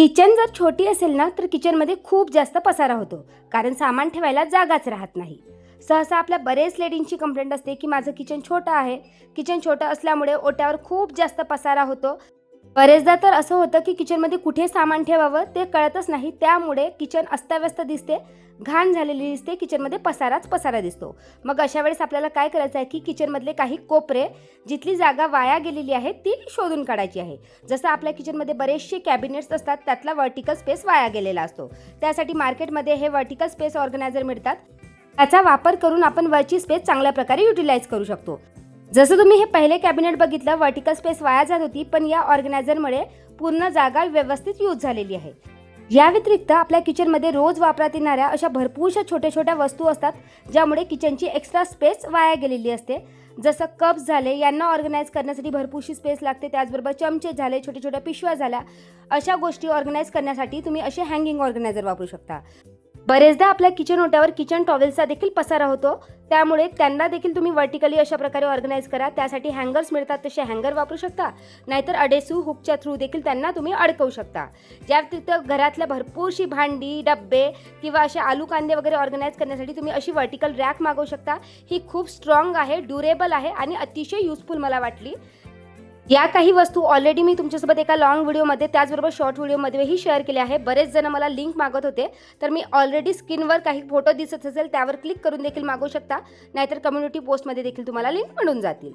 Kitchen जर छोटी असेल ना तर किचनमध्ये खूप जास्त पसारा होतो, कारण सामान ठेवायला जागाच राहत नाही. सहसा आपल्या बरेच लेडींची कंप्लेंट असते की माझं किचन छोटं आहे. किचन छोटं असल्यामुळे ओट्यावर खूप जास्त पसारा होतो. बरेचदा तर असं होतं की किचनमध्ये कुठे सामान ठेवावं ते कळतच नाही. त्यामुळे किचन अस्ताव्यस्त दिसते, घाण झालेली दिसते, किचनमध्ये पसाराच पसारा दिसतो. मग अशा वेळेस आपल्याला काय करायचं आहे की किचनमधले काही कोपरे, जिथली जागा वाया गेलेली आहे ती शोधून काढायची आहे. जसं आपल्या किचनमध्ये बरेचसे कॅबिनेट्स असतात, त्यातला व्हर्टिकल स्पेस वाया गेलेला असतो. त्यासाठी मार्केटमध्ये हे व्हर्टिकल स्पेस ऑर्गनायझर मिळतात. त्याचा वापर करून आपण वरची स्पेस चांगल्या प्रकारे युटिलाइज करू शकतो. जसं तुम्ही हे पहिले कॅबिनेट बघितलं, व्हर्टिकल स्पेस वाया जात होती, पण या ऑर्गनायझरमुळे पूर्ण जागा व्यवस्थित यूज झालेली आहे. या व्यतिरिक्त आपल्या किचनमध्ये रोज वापरात येणाऱ्या अशा भरपूरशा छोट्या छोट्या वस्तू असतात, ज्यामुळे किचनची एक्स्ट्रा स्पेस वाया गेलेली असते. जसं कप्स झाले, यांना ऑर्गनाईज करण्यासाठी भरपूरशी स्पेस लागते. त्याचबरोबर चमचे झाले, छोट्या छोट्या पिशव्या झाल्या, अशा गोष्टी ऑर्गनाईज करण्यासाठी तुम्ही असे हँगिंग ऑर्गनायझर वापरू शकता. बरेचदा आपल्या किचन ओट्यावर किचन टॉवेलचा देखील पसारा होतो, त्यामुळे त्यांना देखील तुम्ही वर्टिकली अशा प्रकारे ऑर्गनाईज करा. त्यासाठी हँगर्स मिळतात, तसे हँगर वापरू शकता, नाहीतर अडेसिव्ह हुकच्या थ्रू देखील त्यांना तुम्ही अडकवू शकता. या व्यतिरिक्त घरातल्या भरपूरशी भांडी, डब्बे किंवा असे आलू कांदे वगैरे ऑर्गनाईज करण्यासाठी तुम्ही अशी वर्टिकल रॅक मागवू शकता. ही खूप स्ट्रॉंग आहे, ड्युरेबल आहे आणि अतिशय युजफुल मला वाटली. या काही वस्तू ऑलरेडी मी तुमच्यासोबत एका लॉंग व्हिडिओमध्ये, त्याचबरोबर शॉर्ट व्हिडिओमध्येही शेअर केले आहे. बरेच जण मला लिंक मागत होते, तर मी ऑलरेडी स्क्रीनवर काही फोटो दिसत असेल त्यावर क्लिक करून देखील मागवू शकता, नाहीतर कम्युनिटी पोस्टमध्ये देखील तुम्हाला लिंक मिळून जातील.